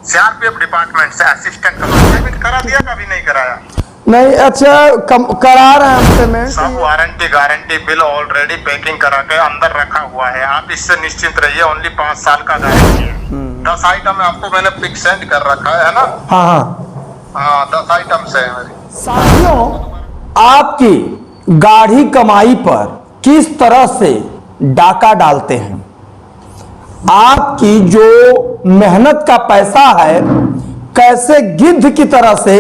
CRPF department से assistant payment करा दिया, कभी नहीं कराया? नहीं, अच्छा करा रहे हैं पेमेंट। सब warranty guarantee bill already packing करा के अंदर रखा हुआ है, आप इससे निश्चिंत रहिए। ओनली 5 साल का गारंटी है। 10 आइटम आपको मैंने पिक सेंड कर रखा है ना? हाँ 10 आइटम से है मेरी। साथियों, आपकी गाढ़ी कमाई पर किस तरह से डाका डालते हैं, आपकी जो मेहनत का पैसा है कैसे गिद्ध की तरह से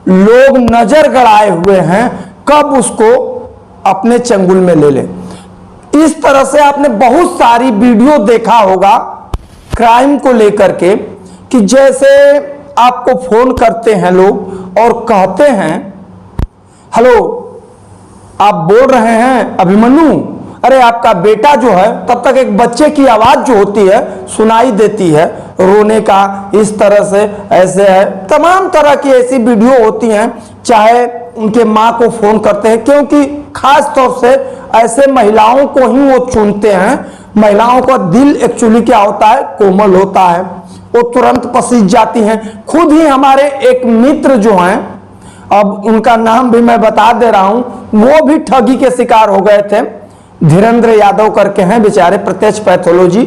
लोग नजर गड़ाए हुए हैं, कब उसको अपने चंगुल में ले ले। इस तरह से आपने बहुत सारी वीडियो देखा होगा क्राइम को लेकर के, कि जैसे आपको फोन करते हैं लोग और कहते हैं, हेलो आप बोल रहे हैं अभिमन्यु, अरे आपका बेटा जो है, तब तक एक बच्चे की आवाज जो होती है सुनाई देती है रोने का, इस तरह से ऐसे है। तमाम तरह की ऐसी वीडियो होती हैं, चाहे उनके माँ को फोन करते हैं, क्योंकि खास तौर से ऐसे महिलाओं को ही वो चुनते हैं। महिलाओं का दिल एक्चुअली क्या होता है, कोमल होता है, वो तुरंत पसीज जाती हैं। खुद ही हमारे एक मित्र जो हैं, अब उनका नाम भी मैं बता दे रहा हूं, वो भी ठगी के शिकार हो गए थे। धीरेन्द्र यादव करके हैं बेचारे, प्रत्यक्ष पैथोलॉजी।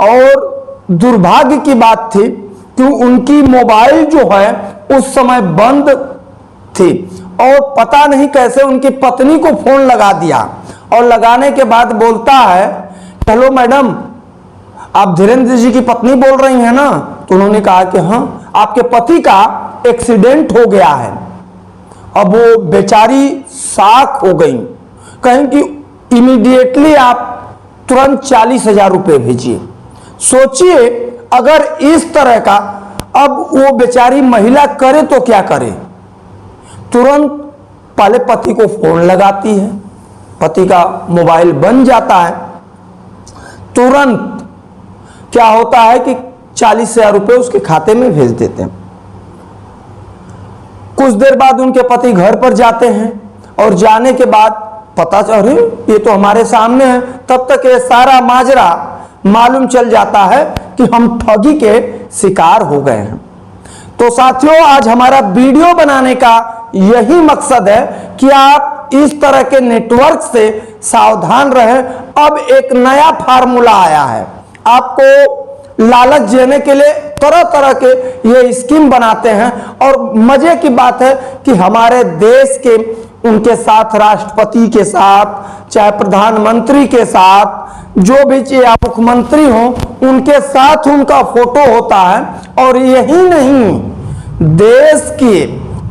और दुर्भाग्य की बात थी कि उनकी मोबाइल जो है उस समय बंद थी, और पता नहीं कैसे उनकी पत्नी को फोन लगा दिया, और लगाने के बाद बोलता है, हेलो मैडम आप धीरेन्द्र जी की पत्नी बोल रही हैं ना? तो उन्होंने कहा कि हाँ, आपके पति का एक्सीडेंट हो गया है। अब वो बेचारी शाक हो गई, कहें कि इमीडिएटली आप तुरंत 40,000 रुपए भेजिए। सोचिए अगर इस तरह का, अब वो बेचारी महिला करे तो क्या करे, तुरंत पहले पति को फोन लगाती है, पति का मोबाइल बन जाता है, तुरंत क्या होता है कि 40,000 रुपए उसके खाते में भेज देते हैं। कुछ देर बाद उनके पति घर पर जाते हैं, और जाने के बाद पता चल, अरे ये तो हमारे सामने है। तब तक ये सारा माजरा मालूम चल जाता है कि हम ठगी के शिकार हो गए हैं। तो साथियों, आज हमारा वीडियो बनाने का यही मकसद है कि आप इस तरह के नेटवर्क से सावधान रहें। अब एक नया फार्मूला आया है, आपको लालच देने के लिए तरह तरह के ये स्कीम बनाते हैं। और मजे की बात है कि हमारे देश के उनके साथ, राष्ट्रपति के साथ, चाहे प्रधानमंत्री के साथ, जो भी चाहे मुख्यमंत्री हो, उनके साथ उनका फोटो होता है। और यही नहीं, देश के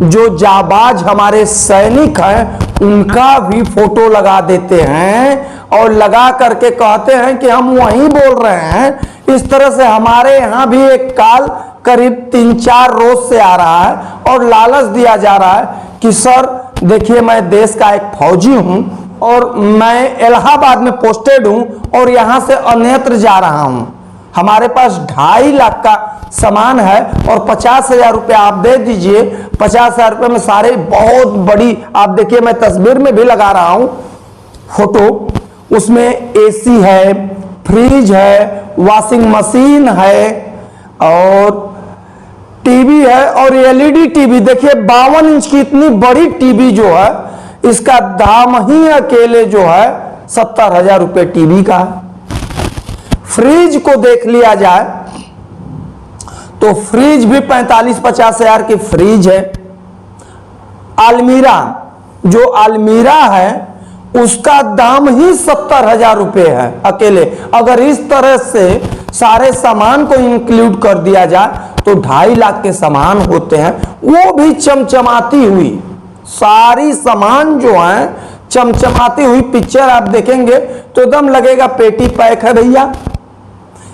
जो जाबाज हमारे सैनिक हैं उनका भी फोटो लगा देते हैं, और लगा करके कहते हैं कि हम वहीं बोल रहे हैं। इस तरह से हमारे यहाँ भी एक काल करीब 3-4 रोज से आ रहा है, और लालच दिया जा रहा है कि सर देखिए, मैं देश का एक फौजी हूं, और मैं इलाहाबाद में पोस्टेड हूं, और यहां से अन्यत्र जा रहा हूं, हमारे पास 2.5 लाख का सामान है, और 50,000 रुपये आप दे दीजिए। 50,000 रुपये में सारे, बहुत बड़ी, आप देखिए मैं तस्वीर में भी लगा रहा हूं फोटो, उसमें एसी है, फ्रिज है, वॉशिंग मशीन है, और टीवी है, और एलईडी टीवी। देखिए 52 इंच की इतनी बड़ी टीवी जो है, इसका दाम ही अकेले जो है 70,000 रुपये टीवी का है। फ्रिज को देख लिया जाए तो फ्रिज भी 45-50 हजार की फ्रिज है। अलमीरा, जो अलमीरा है उसका दाम ही 70,000 रुपये है अकेले। अगर इस तरह से सारे सामान को इंक्लूड कर दिया जाए तो 2.5 लाख के सामान होते हैं, वो भी चमचमाती हुई। सारी सामान जो है चमचमाती हुई, पिक्चर आप देखेंगे तो एकदम लगेगा पेटी पैक है भैया,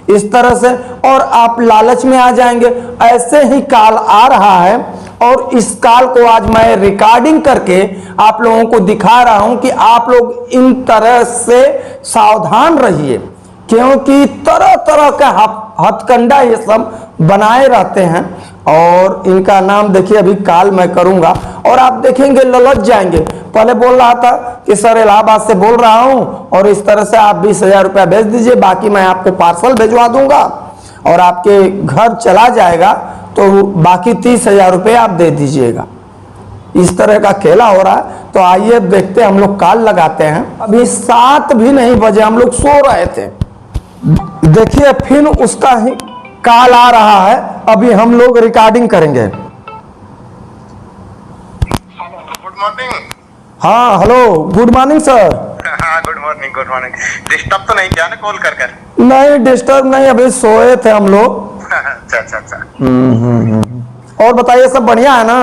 इस तरह से। और आप लालच में आ जाएंगे। ऐसे ही काल आ रहा है, और इस काल को आज मैं रिकॉर्डिंग करके आप लोगों को दिखा रहा हूं कि आप लोग इन तरह से सावधान रहिए, क्योंकि तरह तरह का हथकंडा ये सब बनाए रहते हैं। और इनका नाम देखिए, अभी काल मैं करूंगा और आप देखेंगे ललच जाएंगे। पहले बोल रहा था कि सर इलाहाबाद से बोल रहा हूं, और इस तरह से आप 20,000 रुपया भेज दीजिए, बाकी मैं आपको पार्सल भिजवा दूंगा और आपके घर चला जाएगा। तो बाकी 30,000 रुपये आप दे दीजिएगा। इस तरह का खेला हो रहा है। तो आइए देखते हैं, हम लोग कॉल लगाते हैं। अभी 7 भी नहीं बजे, हम लोग सो रहे थे। देखिए फिर उसका ही कॉल आ रहा है, अभी हम लोग रिकॉर्डिंग करेंगे। Good morning. हाँ हेलो, गुड मॉर्निंग सर। हाँ good morning, good morning. Disturb तो नहीं किया ना कॉल कर कर? नहीं डिस्टर्ब नहीं, अभी सोए थे हम लोग। अच्छा अच्छा अच्छा। और बताइए सब बढ़िया है ना?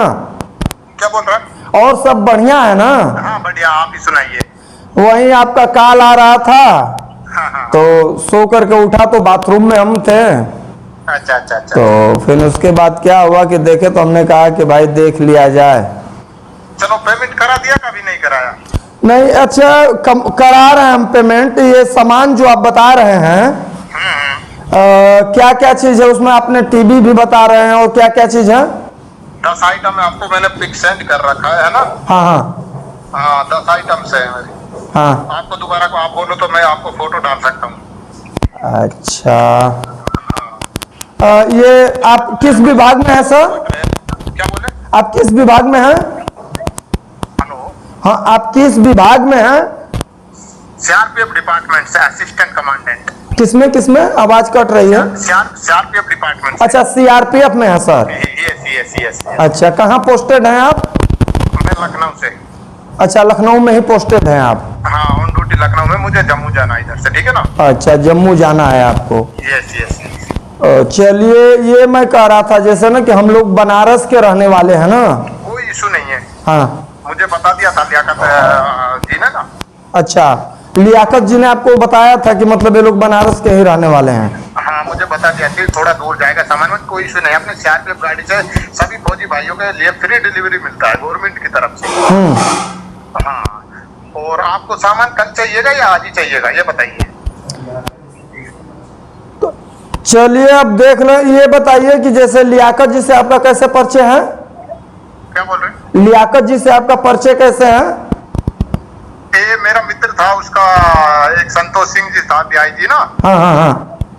क्या बोल रहा है? और सब बढ़िया है ना? हाँ बढ़िया, आप ही सुनाइए। वही आपका कॉल आ रहा था, हाँ हाँ। तो सो करके उठा तो बाथरूम में हम थे। अच्छा अच्छा अच्छा। तो फिर उसके बाद क्या हुआ कि देखे तो हमने कहा कि भाई देख लिया जाए। चलो पेमेंट करा दिया, कभी नहीं कराया? नहीं अच्छा, करा रहे हैं हम पेमेंट। ये सामान जो आप बता रहे हैं, क्या क्या चीज है उसमें? आपने टीवी भी बता रहे हैं, और क्या क्या चीज है? 10 आइटम है, आपको मैंने पिक सेंड कर रखा है ना? हाँ हाँ हाँ 10 आइटम से है मेरी। हाँ। आपको दोबारा को आप बोलो तो मैं आपको फोटो डाल सकता हूँ। अच्छा ये आप किस विभाग में है सर? क्या बोले? आप किस विभाग में हैं? हेलो, हाँ आप किस विभाग में हैं? सीआरपीएफ डिपार्टमेंट से असिस्टेंट कमांडेंट। किसमें किसमें? आवाज कट रही है। CRPF department. अच्छा सीआरपीएफ में है सर। Yes yes yes. अच्छा कहाँ पोस्टेड हैं आप? मैं लखनऊ से। अच्छा लखनऊ में ही पोस्टेड हैं आप? हाँ ऑन ड्यूटी लखनऊ में, मुझे जम्मू जाना है इधर से, ठीक है ना? अच्छा जम्मू जाना है आपको? Yes yes. चलिए ये मैं कह रहा था जैसे ना कि हम लोग बनारस के रहने वाले हैं ना। कोई इशू नहीं है। हाँ मुझे बता दिया था लियाकत जी ने ना। अच्छा लियाकत जी ने आपको बताया था कि मतलब ये लोग बनारस के ही रहने वाले हैं? हाँ मुझे बता दिया कि थोड़ा दूर जाएगा सामान में, कोई इशू नहीं। अपने सीआरपीएफ गाड़ी से सभी फौजी भाइयों के लिए फ्री डिलीवरी मिलता है गवर्नमेंट की तरफ से। हाँ और आपको सामान कल चाहिएगा या आज ही चाहिएगा, ये बताइए। चलिए अब देख लें। ये बताइए कि जैसे लियाकत जी से आपका कैसे परिचय है? क्या बोल रहे हैं? लियाकत जी से आपका परिचय कैसे है? ये मेरा मित्र था, उसका एक संतोष सिंह जी था डीआईजी ना। हाँ हाँ हाँ।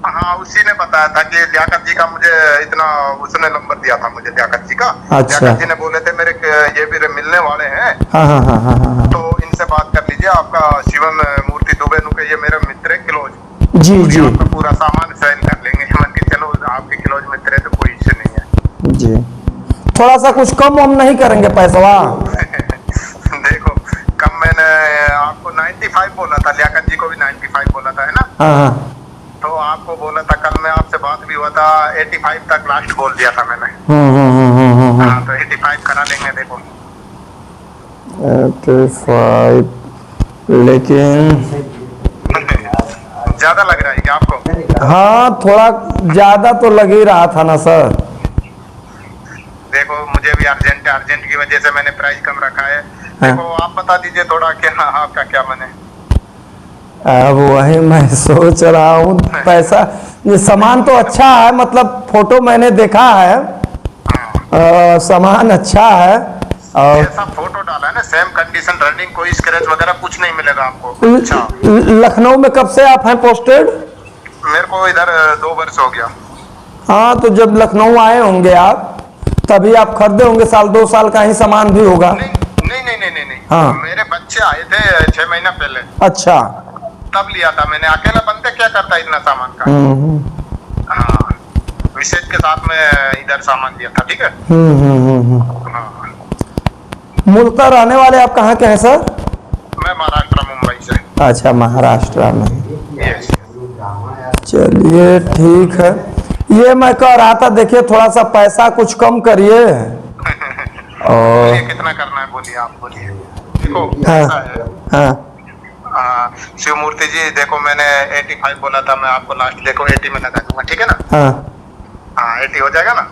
हाँ उसी ने बताया था कि लियाकत जी का मुझे इतना, उसने नंबर दिया था मुझे लियाकत जी का। अच्छा। लियाकत जी ने बोले थे मेरे ये भी मिलने वाले हैं। हाँ हाँ हाँ हाँ हाँ। तो इनसे बात कर लीजिए। आपका शिवम मूर्ति दुबे नु के ये मेरा मित्र है क्लोज। जी जी। आपका पूरा सामान साइन कर लेंगे। मान के चलो आपके क्लोज मित्र है तो कोई इश्यू नहीं है। जी थोड़ा सा कुछ कम हम नहीं करेंगे पैसा? देखो कम मैंने आपको 95 बोला था, लियाकत जी को भी 95 बोला था, है ना? हाँ हाँ। तो आपको बोला था, कल मैं आपसे बात भी हुआ था, 85 तक लास्ट बोल दिया था मैंने। हाँ तो 85 करा लेंगे। देखो 85 लेकिन ज्यादा लग रहा है क्या आपको? हाँ थोड़ा ज्यादा तो लग ही रहा था ना सर। देखो मुझे भी अर्जेंट की वजह से मैंने प्राइस कम रखा है। हाँ। देखो आप बता दीजिए थोड़ा क्या आपका क्या मने? अब वही मैं सोच रहा हूँ पैसा। ये सामान तो अच्छा है, मतलब फोटो मैंने देखा है, सामान अच्छा है। और ऐसा फोटो डाला है ना, सेम कंडीशन रनिंग, कोई स्क्रैच वगैरह कुछ नहीं मिलेगा आपको। अच्छा लखनऊ में कब से आप हैं पोस्टेड? मेरे को इधर 2 वर्ष हो गया। हाँ तो जब लखनऊ आए होंगे आप तभी आप खरीदे होंगे, 1-2 साल का ही सामान भी होगा। नहीं नहीं नहीं नहीं नहीं, नहीं। हाँ। मेरे बच्चे आए थे 6 महीना पहले, अच्छा तब लिया था मैंने। अकेला बंदे क्या करता इतना सामान का। हाँ विशेष के साथ में इधर सामान लिया था, ठीक है। हाँ मूलतः रहने वाले आप कहाँ के हैं सर? मैं महाराष्ट्र मुंबई से। अच्छा महाराष्ट्र में। यस। चलिए ठीक है। ये मैं कह रहा था देखिए थोड़ा सा पैसा कुछ कम करिए। और बोलिए कितना करना है, बोलिए आप बोलिए। देखो हाँ ऐसा है, हाँ शिव मूर्ति जी देखो मैंने 85 बोला था, मैं आपको लास्ट देखो 80 में लगा दूंगा, ठीक है ना? हाँ हाँ 80 हो जाएगा ना?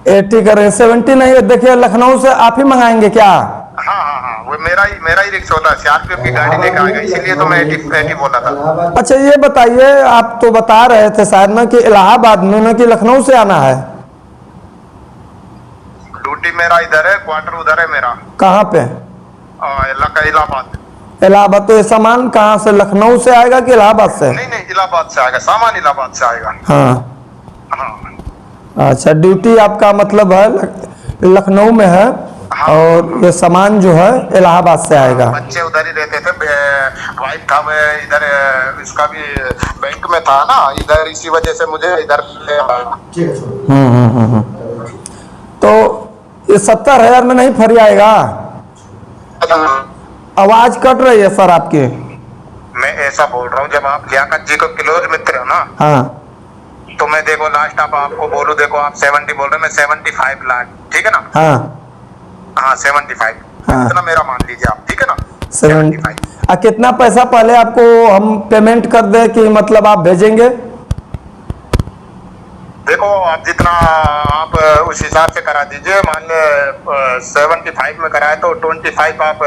80 करें, 70 नहीं है। देखिए लखनऊ से आप ही मंगाएंगे क्या? हाँ हाँ हाँ वो मेरा ही रिक्शा होता है, सीआरपीएफ की गाड़ी लेकर आएगा, इसीलिए तो मैं 80 बोला था। अच्छा ये बताइए, आप तो बता रहे थे शायद ना कि इलाहाबाद में ना कि लखनऊ से आना है? ड्यूटी मेरा इधर है, क्वार्टर उधर है मेरा। कहाँ पे? इलाहाबाद। इलाहाबाद। तो ये सामान कहाँ से, लखनऊ से आएगा कि इलाहाबाद से? नहीं नहीं इलाहाबाद से आएगा, सामान इलाहाबाद से आएगा। हाँ हाँ अच्छा, ड्यूटी आपका मतलब है लखनऊ में है। हाँ। और ये सामान जो है इलाहाबाद से आएगा। बच्चे उधर ही रहते थे, वाइफ था मैं इधर, इसका भी बैंक में था ना इधर, इसी वजह से मुझे इधर ले आया। तो ये 70,000 में नहीं फरी आएगा? आवाज कट रही है सर आपकी। मैं ऐसा बोल रहा हूँ, जब आप लियाकत जी को क्लोज मित्र हो ना, हाँ तो मैं देखो लास्ट आप आपको बोलूं, देखो आप 70 बोल रहे हैं, मैं 75 लाख, ठीक है ना? हाँ हाँ 75, हाँ। इतना मेरा मान लीजिए आप, ठीक है ना? 75। कितना पैसा पहले आपको हम पेमेंट कर दे कि मतलब आप भेजेंगे? देखो आप जितना आप उस हिसाब से करा दीजिए, मान ले 75 में कराए तो 25 आप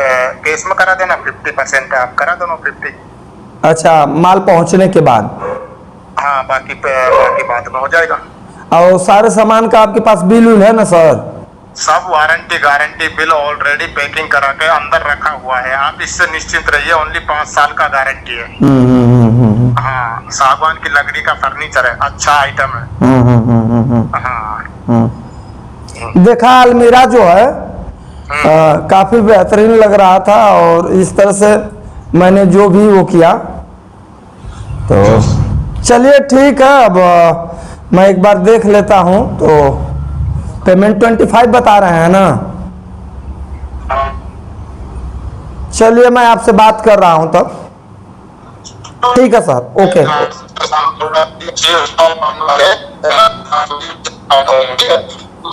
केस में करा देना, 50% आप करा देना 50। अच्छा, माल पहुंचने के बाद? हाँ, बाकी बाद में हो जाएगा। और सारे सामान का आपके पास बिल उल है ना सर? सब warranty guarantee bill already packing करा के अंदर रखा हुआ है, आप इससे निश्चिंत रहिए। ओनली 5 साल का गारंटी है। हाँ, सागवान की लकड़ी का फर्नीचर है, अच्छा आइटम है। हाँ। देखा अलमीरा जो है काफी बेहतरीन लग रहा था, और इस तरह से मैंने जो भी वो किया, तो चलिए ठीक है। अब मैं एक बार देख लेता हूं। तो पेमेंट 25 बता रहे हैं ना? चलिए मैं आपसे बात कर रहा हूं तब। ठीक है सर, ओके।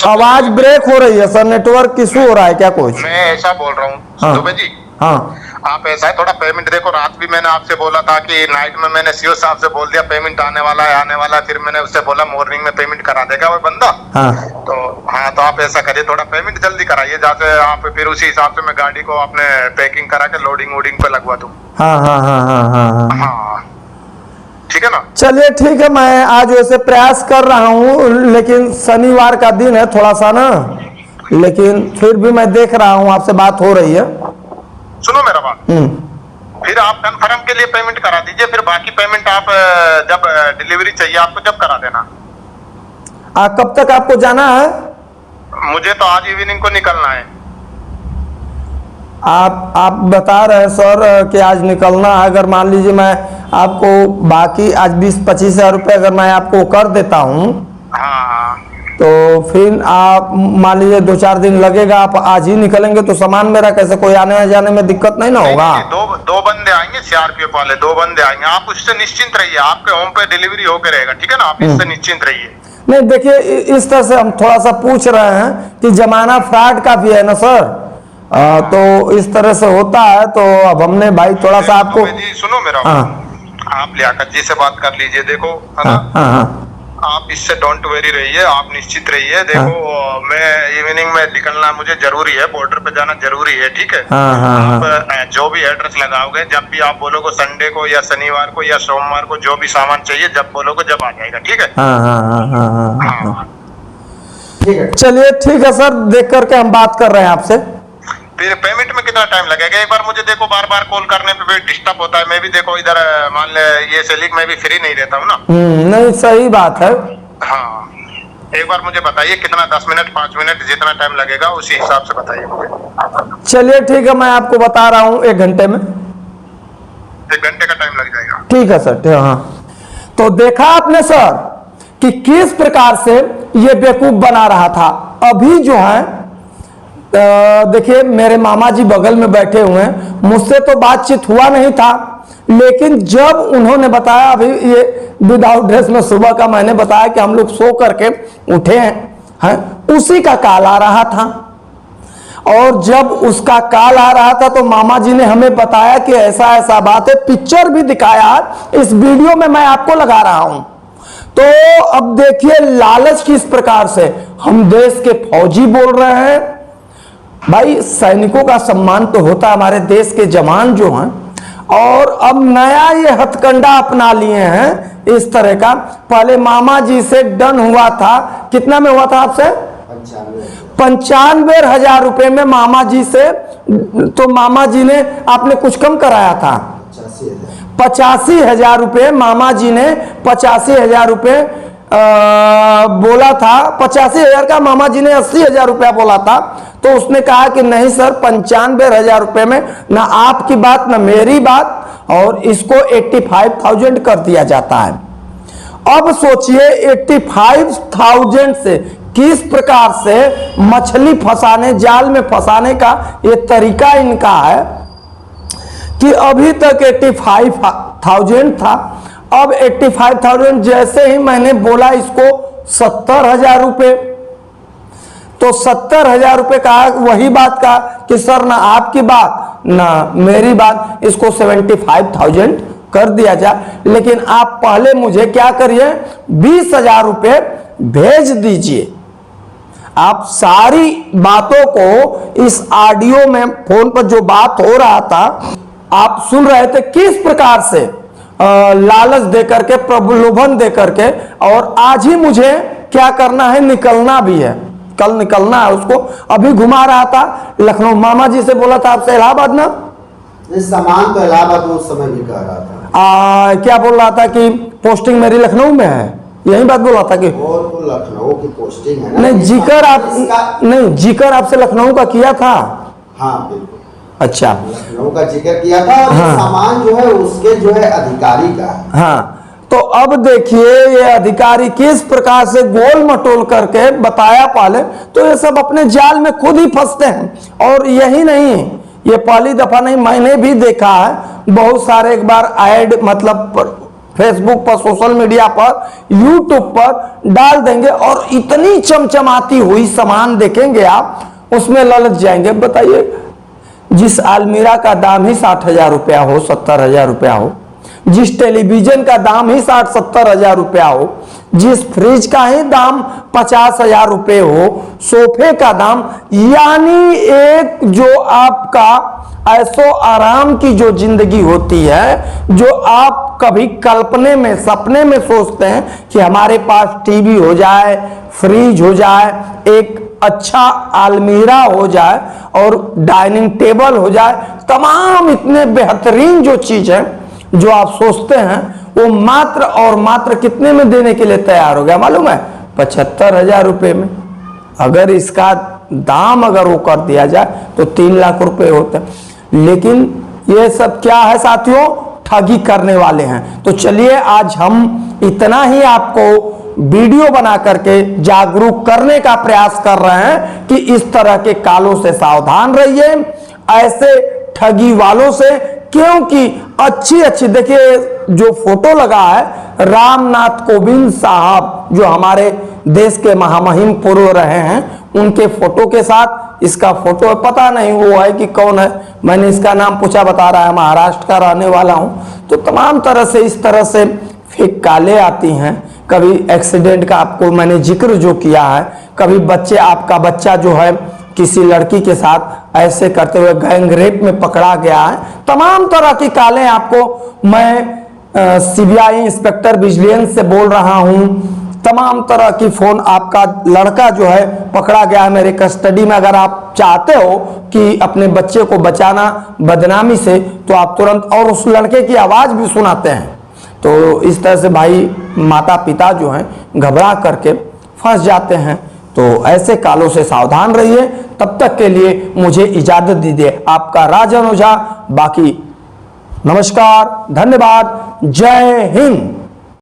आवाज ब्रेक हो रही है सर, नेटवर्क इशू हो रहा है क्या कुछ? मैं ऐसा बोल रहा हूँ हाँ। दुबे जी, हाँ आप ऐसा है थोड़ा पेमेंट देखो, रात भी मैंने आपसे बोला था कि नाइट में मैंने सीओ साहब से बोल दिया पेमेंट आने वाला है, फिर मैंने उससे बोला मॉर्निंग में पेमेंट करा देगा वो बंदा। हाँ तो आप ऐसा करिए, थोड़ा पेमेंट जल्दी कराइए, जाते आप फिर उसी हिसाब से मैं गाड़ी को अपने पैकिंग करा के लोडिंग वोडिंग पे लगवा दूं। हाँ हाँ हाँ हाँ हाँ हाँ हाँ, ठीक है ना? चलिए ठीक है, मैं आज वैसे प्रयास कर रहा हूँ, लेकिन शनिवार का दिन है थोड़ा सा ना, लेकिन फिर भी मैं देख रहा हूँ, आपसे बात हो रही है। सुनो मेरा बात, फिर आप कंफर्म के लिए पेमेंट करा दीजिए, फिर बाकी पेमेंट आप जब डिलीवरी चाहिए आपको जब करा देना। कब तक आपको जाना है? मुझे तो आज इवनिंग को निकलना है। आप बता रहे हैं सर कि आज निकलना है। अगर मान लीजिए मैं आपको बाकी आज 20-25 हजार रुपये अगर मैं आपको कर देता हूँ, हाँ, तो फिर आप मान लीजिए 2-4 दिन लगेगा, आप आज ही निकलेंगे तो सामान मेरा कैसे, कोई आने जाने में दिक्कत नहीं ना होगा? दो बंदे आएंगे, सीआरपीएफ वाले 2 बंदे आएंगे, आप उससे निश्चिंत रहिए, आपके होम पे डिलीवरी होकर रहेगा, ठीक है ना? आप इससे निश्चिंत रहिए। नहीं देखिए, इस तरह से हम थोड़ा सा पूछ रहे हैं कि जमाना फ्रॉड का भी है ना सर, तो इस तरह से होता है, तो अब हमने भाई थोड़ा सा आपको। जी सुनो मेरा, आप लियाकत जी से बात कर लीजिए, देखो है ना? हाँ, आप इससे डोंट वेरी रहिए, आप निश्चित रहिए। देखो मैं इवनिंग में निकलना मुझे जरूरी है, बॉर्डर पे जाना जरूरी है, ठीक है? आप जो भी एड्रेस लगाओगे, जब भी आप बोलोगे संडे को या शनिवार को या सोमवार को, जो भी सामान चाहिए जब बोलोगे जब आ जाएगा, ठीक है? चलिए ठीक है सर, देख करके हम बात कर रहे हैं आपसे। फिर पेमेंट में कितना टाइम लगेगा? एक बार मुझे देखो, बार बार कॉल करने पे भी डिस्टर्ब होता है, मैं भी देखो इधर मान ले ये सेलिंग में भी फ्री नहीं रहता हूँ ना। नहीं सही बात है। हाँ, एक बार मुझे बताइए कितना, 10 मिनट 5 मिनट जितना टाइम लगेगा उसी हिसाब से बताइए मुझे। चलिए ठीक है, मैं आपको बता रहा हूँ 1 घंटे में। 1 घंटे का टाइम लग जाएगा? ठीक है सर। हाँ, तो देखा आपने सर कि किस प्रकार से ये बेवकूफ बना रहा था। अभी जो है देखिए, मेरे मामा जी बगल में बैठे हुए हैं, मुझसे तो बातचीत हुआ नहीं था, लेकिन जब उन्होंने बताया, अभी ये विदाउट ड्रेस में सुबह का मैंने बताया कि हम लोग सो करके उठे हैं, उसी का कॉल आ रहा था। और जब उसका कॉल आ रहा था तो मामा जी ने हमें बताया कि ऐसा ऐसा बात है, पिक्चर भी दिखाया, इस वीडियो में मैं आपको लगा रहा हूं। तो अब देखिए लालच किस प्रकार से, हम देश के फौजी बोल रहे हैं भाई, सैनिकों का सम्मान तो होता है, हमारे देश के जवान जो हैं, और अब नया ये हथकंडा अपना लिए हैं इस तरह का। पहले मामा जी से डन हुआ था, कितना में हुआ था आपसे? 95,000 रुपए में मामा जी से, तो मामा जी ने आपने कुछ कम कराया था 85,000 रुपए, मामा जी ने 85,000 रुपए बोला था 85,000 का, मामा जी ने 80,000 रुपया बोला था। तो उसने कहा कि नहीं सर, 95,000 रुपये में ना आपकी बात ना मेरी बात, और इसको 85,000 कर दिया जाता है। अब सोचिए 85,000 से किस प्रकार से मछली फंसाने, जाल में फंसाने का ये तरीका इनका है कि अभी तक 85,000 था। अब 85,000 जैसे ही मैंने बोला इसको 70,000 रुपये, तो 70,000 रुपये का वही बात का कि सर ना आपकी बात ना मेरी बात, इसको 75,000 कर दिया जाए। लेकिन आप पहले मुझे क्या करिए, 20,000 रुपये भेज दीजिए। आप सारी बातों को इस ऑडियो में, फोन पर जो बात हो रहा था आप सुन रहे थे, किस प्रकार से लालच देकर के, प्रलोभन देकर के, और आज ही मुझे क्या करना है, निकलना भी है, कल निकलना है उसको। अभी घुमा रहा था लखनऊ, मामा जी से बोला था आपसे इलाहाबाद ना, सामान तो इलाहाबाद उस समय भी कह रहा था। क्या बोल रहा था कि पोस्टिंग मेरी लखनऊ में है, यही बात बोला था कि वो तो लखनऊ की पोस्टिंग है ना। नहीं जिक्र आप नहीं जिक्र आपसे लखनऊ का किया था। हाँ बिल्कुल, अच्छा, लखनऊ का जिक्र किया था, और हाँ। सामान जो है उसके जो है अधिकारी का है। हाँ, तो अब देखिए ये अधिकारी किस प्रकार से गोल मटोल करके बताया पहले, तो ये सब अपने जाल में खुद ही फंसते हैं। और यही नहीं, ये पहली दफा नहीं, मैंने भी देखा है बहुत सारे, एक बार ऐड मतलब फेसबुक पर, सोशल मीडिया पर, यूट्यूब पर डाल देंगे और इतनी चमचमाती हुई सामान देखेंगे आप, उसमें ललच जाएंगे। बताइए, जिस अलमीरा का दाम ही 60,000 रुपया हो, 70,000 रुपया हो, जिस टेलीविजन का दाम ही 60-70,000 रुपया हो, जिस फ्रिज का ही दाम 50,000 रुपये हो, सोफे का दाम, यानी एक जो आपका ऐसो आराम की जो जिंदगी होती है, जो आप कभी कल्पने में, सपने में सोचते हैं कि हमारे पास टीवी हो जाए, फ्रिज हो जाए, एक अच्छा अलमीरा हो जाए और डाइनिंग टेबल हो जाए, तमाम इतने बेहतरीन जो चीज है जो आप सोचते हैं, वो मात्र और मात्र कितने में देने के लिए तैयार हो गया मालूम है? 75,000 रुपये में। अगर इसका दाम अगर वो कर दिया जाए तो 3 लाख रुपए होते हैं। लेकिन ये सब क्या है साथियों, ठगी करने वाले हैं। तो चलिए आज हम इतना ही आपको वीडियो बना करके जागरूक करने का प्रयास कर रहे हैं कि इस तरह के कालों से सावधान रहिए, ऐसे ठगी वालों से। क्योंकि अच्छी अच्छी, देखिए जो फोटो लगा है रामनाथ कोविंद साहब, जो हमारे देश के महामहिम पूर्व रहे हैं, उनके फोटो के साथ इसका फोटो है। पता नहीं वो है कि कौन है, मैंने इसका नाम पूछा, बता रहा है महाराष्ट्र का रहने वाला हूं। तो तमाम तरह से इस तरह से फेक काले आती हैं। कभी एक्सीडेंट का आपको मैंने जिक्र जो किया है, कभी बच्चे, आपका बच्चा जो है किसी लड़की के साथ ऐसे करते हुए गैंग रेप में पकड़ा गया है। तमाम तरह की कालें आपको मैं सीबीआई इंस्पेक्टर विजिलेंस से बोल रहा हूं। तमाम तरह की फोन, आपका लड़का जो है पकड़ा गया है मेरे कस्टडी में। अगर आप चाहते हो कि अपने बच्चे को बचाना बदनामी से, तो आप तुरंत, और उस लड़के की आवाज भी सुनाते हैं। तो इस तरह से भाई माता पिता जो हैं घबरा करके फंस जाते हैं। तो ऐसे कालों से सावधान रहिए। तब तक के लिए मुझे इजाजत दीजिए। आपका राजन ओझा, बाकी नमस्कार, धन्यवाद, जय हिंद।